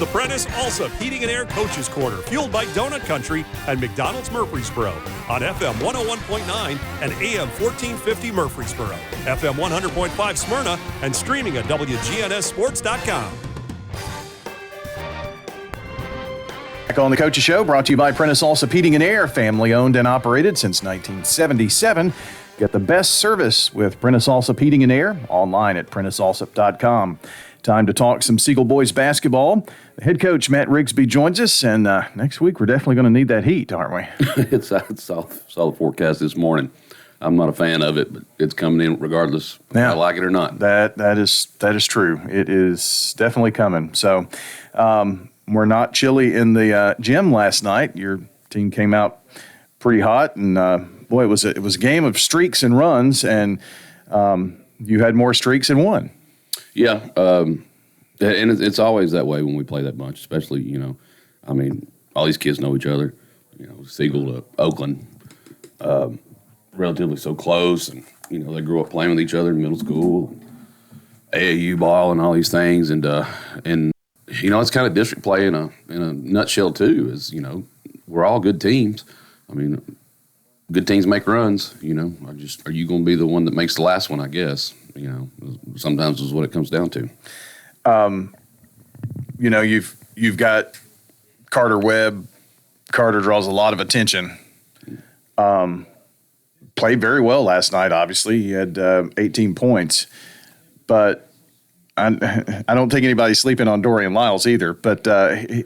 the Prentice Allsup Heating and Air Coaches Corner, fueled by Donut Country and McDonald's Murfreesboro on FM 101.9 and AM 1450 Murfreesboro, FM 100.5 Smyrna, and streaming at WGNSSports.com. Back on the Coaches Show, brought to you by Prentice Allsup Heating and Air, family owned and operated since 1977. Get the best service with Prentice Allsup Heating and Air online at PrenticeAllsup.com. Time to talk some Siegel boys basketball. The head coach, Matt Rigsby, joins us, and next week we're definitely going to need that heat, aren't we? Saw the forecast this morning. I'm not a fan of it, but it's coming in regardless if I like it or not. That is true. It is definitely coming. So we're not chilly in the gym last night. Your team came out pretty hot, and boy, it was a game of streaks and runs, and you had more streaks than one. Yeah, and it's always that way when we play that bunch, especially, all these kids know each other. Siegel to Oakland, relatively so close, and, they grew up playing with each other in middle school, AAU ball and all these things, and it's kind of district play in a nutshell too, is, we're all good teams. Good teams make runs, are you going to be the one that makes the last one, I guess? Sometimes is what it comes down to. You've got Carter Webb. Carter draws a lot of attention. Played very well last night, obviously. He had 18 points. But I don't think anybody's sleeping on Dorian Lyles either. But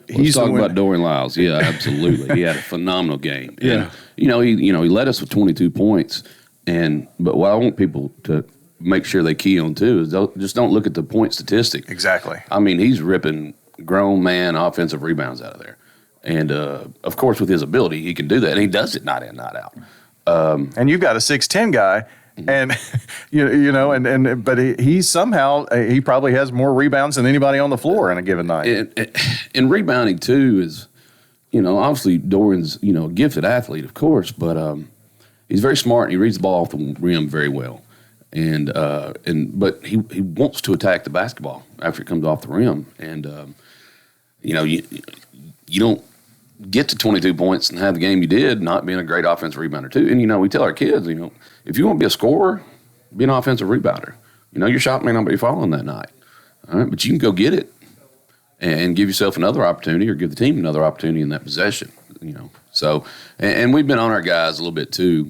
he's talking about Dorian Lyles. Yeah, absolutely. He had a phenomenal game. Yeah. And, he led us with 22 points. But what I want people to make sure they key on too is just don't look at the point statistic. Exactly. He's ripping grown man offensive rebounds out of there. And, of course, with his ability, he can do that. And he does it night in, night out. And you've got a 6'10" guy. And but he somehow he probably has more rebounds than anybody on the floor in a given night. And rebounding too is, obviously Dorian's a gifted athlete, of course, but he's very smart and he reads the ball off the rim very well, but he wants to attack the basketball after it comes off the rim, and you don't get to 22 points and have the game you did not being a great offensive rebounder too. And we tell our kids, if you want to be a scorer, be an offensive rebounder. Your shot may not be falling that night, all right, but you can go get it and give yourself another opportunity or give the team another opportunity in that possession. So and we've been on our guys a little bit too,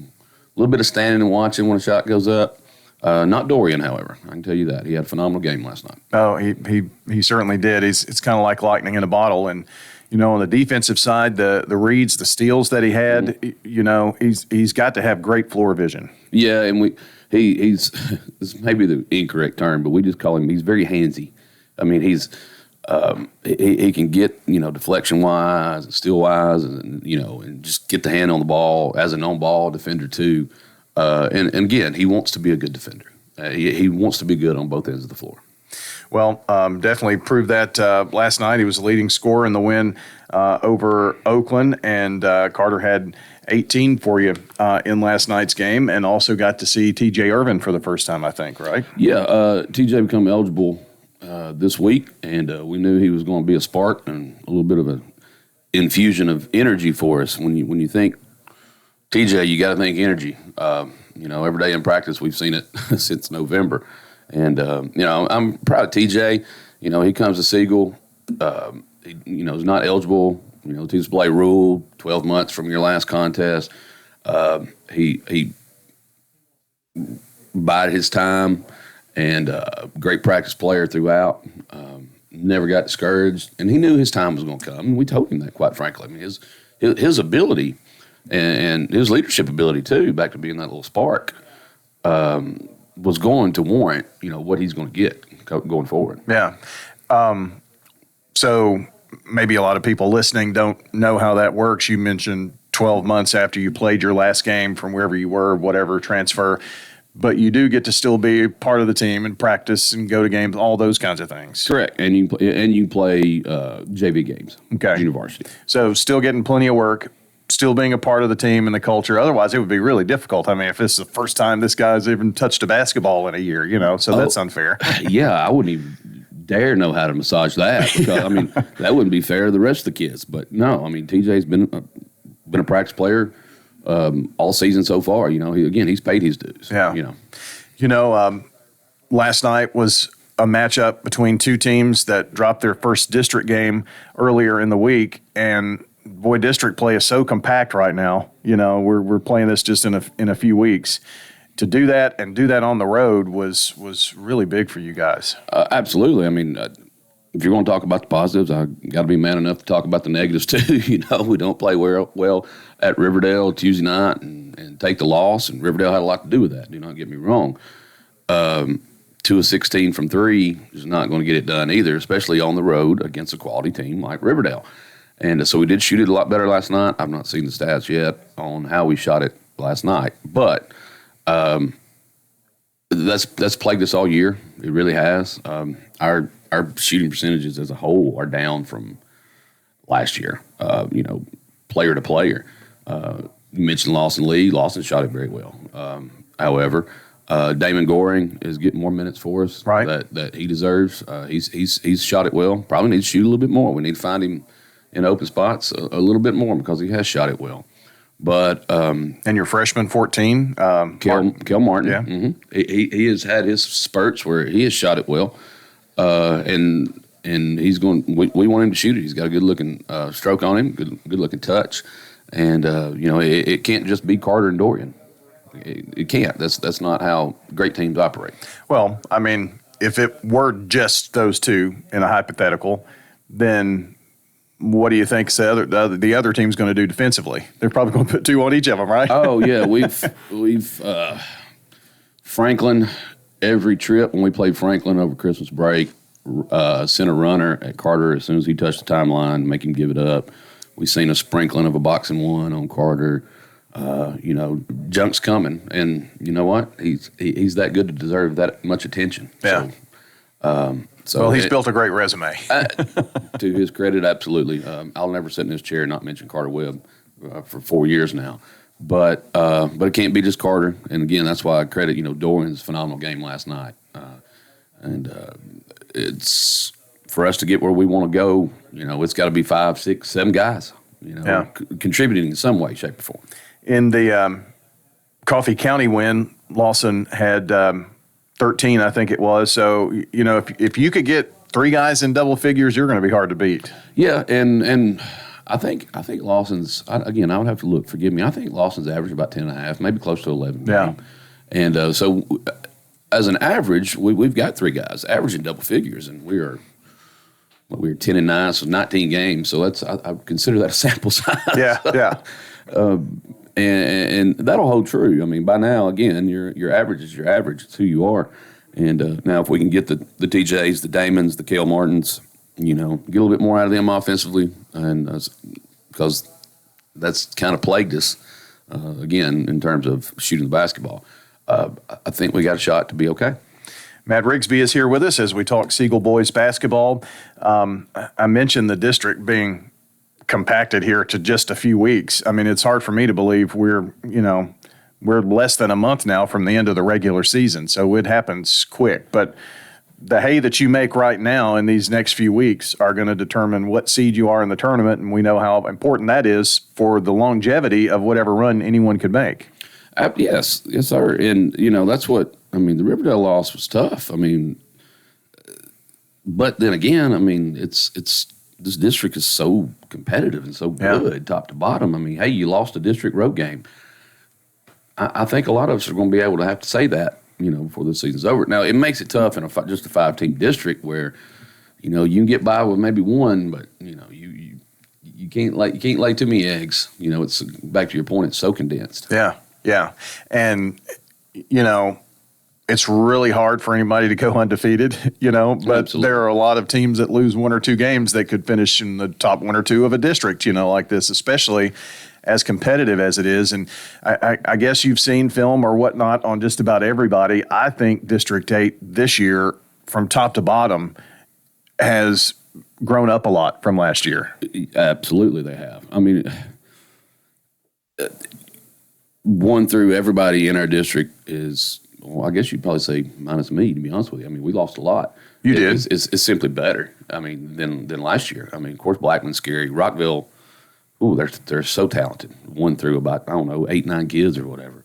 a little bit of standing and watching when a shot goes up. Not Dorian, however. I can tell you that he had a phenomenal game last night. Oh, he certainly did. It's kind of like lightning in a bottle, and. On the defensive side, the reads, the steals that he had, he's got to have great floor vision. Yeah, and he's this may be the incorrect term, but we just call him. He's very handsy. He's he can get deflection wise and steal wise, and and just get the hand on the ball as an on ball defender too. And again, he wants to be a good defender. He wants to be good on both ends of the floor. Well, definitely proved that last night. He was the leading scorer in the win over Oakland, and Carter had 18 for you in last night's game, and also got to see T.J. Irvin for the first time, I think, right? Yeah, T.J. become eligible this week, and we knew he was going to be a spark and a little bit of an infusion of energy for us. When you think T.J., you got to think energy. Every day in practice we've seen it since November. And, I'm proud of TJ. He comes to Siegel. He's not eligible, to display rule, 12 months from your last contest. He bided his time and great practice player throughout. Never got discouraged. And he knew his time was going to come. And we told him that, quite frankly. His ability and his leadership ability, too, back to being that little spark, was going to warrant, what he's going to get going forward. Yeah. So maybe a lot of people listening don't know how that works. You mentioned 12 months after you played your last game from wherever you were, whatever transfer, but you do get to still be part of the team and practice and go to games, all those kinds of things. Correct. And you play JV games. Okay. University. So still getting plenty of work. Still being a part of the team and the culture. Otherwise, it would be really difficult. If this is the first time this guy's even touched a basketball in a year, so that's unfair. Yeah, I wouldn't even dare know how to massage that. Because, I mean, that wouldn't be fair to the rest of the kids. But no, I mean, TJ's been a practice player all season so far. You know, he's paid his dues. Yeah. You know, Last night was a matchup between two teams that dropped their first district game earlier in the week, and boy, district play is so compact right now. You know, we're playing this just in a few weeks. To do that and do that on the road was really big for you guys. Absolutely. I mean, if you're going to talk about the positives, I got to be man enough to talk about the negatives too. You know, we don't play well at Riverdale Tuesday night and take the loss, and Riverdale had a lot to do with that. Do not get me wrong. 2 of 16 from 3 is not going to get it done either, especially on the road against a quality team like Riverdale. And so we did shoot it a lot better last night. I've not seen the stats yet on how we shot it last night, but that's plagued us all year. It really has. Our shooting percentages as a whole are down from last year. You know, player to player. You mentioned Lawson Lee. Lawson shot it very well. However, Damon Goring is getting more minutes for us that he deserves. He's shot it well. Probably needs to shoot a little bit more. We need to find him in open spots a little bit more because he has shot it well. But and your freshman 14, Kel Martin, yeah, he has had his spurts where he has shot it well, and he's going. We want him to shoot it. He's got a good looking stroke on him, good looking touch, and you know it can't just be Carter and Dorian. It can't. That's not how great teams operate. Well, I mean, if it were just those two in a hypothetical, then what do you think the other team's going to do defensively? They're probably going to put 2 on each of them, right? Oh yeah, we've Franklin every trip when we played Franklin over Christmas break, sent a runner at Carter as soon as he touched the timeline, make him give it up. We seen a sprinkling of a box and one on Carter. You know, junk's coming, and you know what? He's that good to deserve that much attention. Yeah. So he's built a great resume. To his credit, absolutely. I'll never sit in this chair and not mention Carter Webb for 4 years now. But it can't be just Carter. And again, that's why I credit Dorian's phenomenal game last night. And it's for us to get where we want to go. It's got to be 5, 6, 7 guys. Contributing in some way, shape, or form. In the Coffee County win, Lawson had 13, I think it was. So, if you could get 3 guys in double figures, you're going to be hard to beat. Yeah, and I think Lawson's, again, I would have to look, forgive me, I think Lawson's average about 10.5, maybe close to 11. Yeah. And so as an average, we've got 3 guys averaging double figures, and we're 10-9, so 19 games. So I consider that a sample size. Yeah. And that'll hold true. I mean, by now, again, your average is your average. It's who you are. And now if we can get the TJs, the Damons, the Kale Martins, get a little bit more out of them offensively, and because that's kind of plagued us, again, in terms of shooting the basketball. I think we got a shot to be okay. Matt Rigsby is here with us as we talk Siegel boys basketball. I mentioned the district being compacted here to just a few weeks. I mean, it's hard for me to believe we're less than a month now from the end of the regular season, so it happens quick. But the hay that you make right now in these next few weeks are going to determine what seed you are in the tournament, and we know how important that is for the longevity of whatever run anyone could make. Yes, sir. And, that's what, the Riverdale loss was tough. But then again, it's this district is so competitive and so good, top to bottom. Hey, you lost a district road game. I think a lot of us are going to be able to have to say that, before the season's over. Now, it makes it tough in just a 5-team district where, you can get by with maybe one, but you can't lay too many eggs. It's back to your point. It's so condensed. Yeah, and it's really hard for anybody to go undefeated, but Absolutely. There are a lot of teams that lose 1 or 2 games that could finish in the top 1 or 2 of a district, like this, especially as competitive as it is. And I guess you've seen film or whatnot on just about everybody. I think District 8 this year, from top to bottom, has grown up a lot from last year. Absolutely, they have. One through everybody in our district is well, I guess you'd probably say minus me, to be honest with you. I mean, we lost a lot. You did. It's simply better. I mean, than last year. I mean, of course, Blackman's scary. Rockville, they're so talented. 1 through about, I don't know, 8, 9 kids or whatever.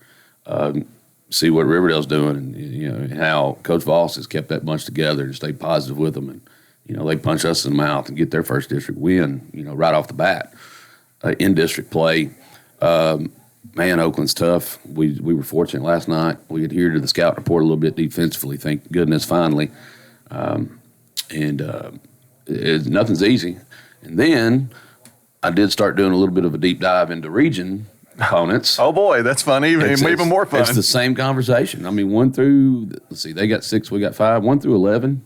See what Riverdale's doing, and how Coach Voss has kept that bunch together and stayed positive with them, and they punch us in the mouth and get their first district win, right off the bat. In district play, man, Oakland's tough. We were fortunate last night. We adhered to the scout report a little bit defensively. Thank goodness, finally. Nothing's easy. And then I did start doing a little bit of a deep dive into region opponents. Oh boy, that's fun. Even more fun. It's the same conversation. I mean, 1 through, let's see, they got 6, we got 5. 1 through 11,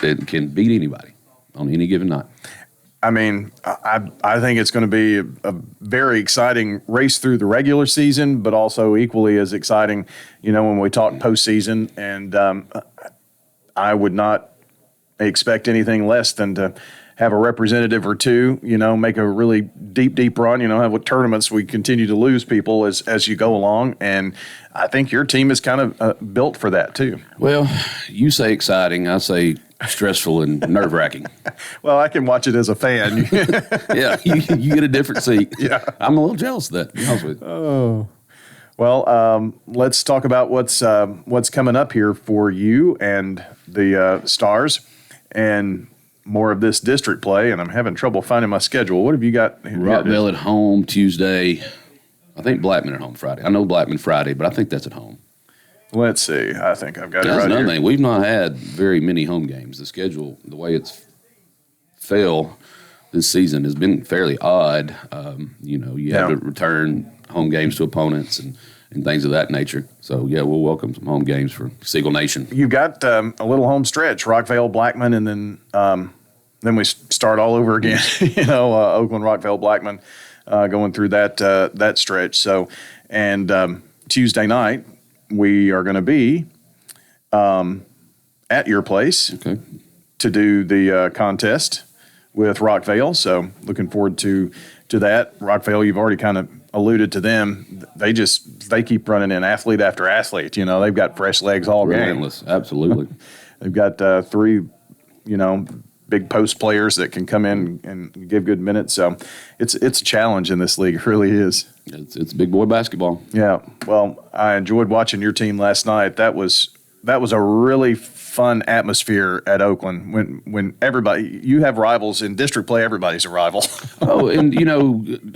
it can beat anybody on any given night. I mean, I think it's going to be a very exciting race through the regular season, but also equally as exciting, when we talk postseason. And I would not expect anything less than to have a representative or two, make a really deep run, have what tournaments we continue to lose people as you go along. And I think your team is kind of built for that too. Well, you say exciting, I say stressful and nerve-wracking. Well, I can watch it as a fan. Yeah, you get a different seat. Yeah. I'm a little jealous of that, to be honest with you. Oh. Well, let's talk about what's coming up here for you and the Stars, and more of this district play. And I'm having trouble finding my schedule. What have you got? Rockville at home Tuesday. I think Blackman at home Friday. I know Blackman Friday, but I think that's at home. Let's see. I think I've got it right That's another here. thing. We've not had very many home games. The schedule, the way it's fell this season, has been fairly odd. You have to return home games to opponents and things of that nature. So, yeah, we'll welcome some home games for Siegel Nation. You've got a little home stretch, Rockville, Blackman, and then we start all over again. Oakland, Rockville, Blackman, going through that stretch. So, and Tuesday night we are going to be at your place to do the contest with Rockville. So, looking forward to that. Rockville, you've already kind of alluded to them. They keep running in athlete after athlete. They've got fresh legs all game. Relentless, absolutely. They've got 3, big post players that can come in and give good minutes. So it's a challenge in this league. It really is. It's big boy basketball. Yeah. Well, I enjoyed watching your team last night. That was a really fun atmosphere at Oakland when everybody, you have rivals in district play, everybody's a rival. Oh, and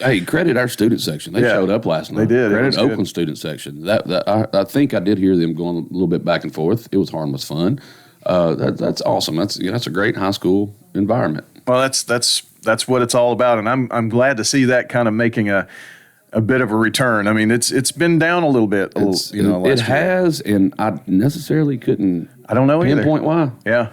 hey, credit our student section. They showed up last night. They did. Credit Oakland student section. I think I did hear them going a little bit back and forth. It was harmless fun. That's awesome. That's a great high school environment. Well, that's what it's all about, and I'm glad to see that kind of making a bit of a return. I mean, it's been down a little bit. It has, and I necessarily couldn't. I don't know pinpoint either. Why.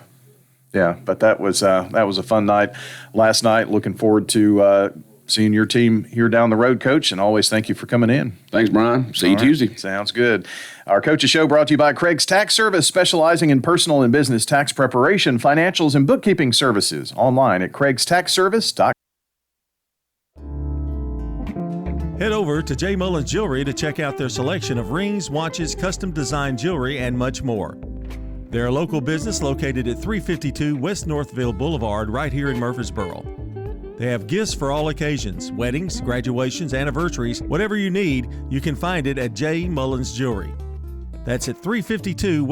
Yeah, but that was a fun night last night. Looking forward to seeing your team here down the road, Coach, and always thank you for coming in. Thanks, Brian. See you Tuesday. Sounds good. Our Coaches Show brought to you by Craig's Tax Service, specializing in personal and business tax preparation, financials, and bookkeeping services. Online at craigstaxservice.com. Head over to J. Mullins Jewelry to check out their selection of rings, watches, custom design jewelry, and much more. They're a local business located at 352 West Northville Boulevard right here in Murfreesboro. They have gifts for all occasions, weddings, graduations, anniversaries, whatever you need, you can find it at J. Mullins Jewelry. That's at 352 West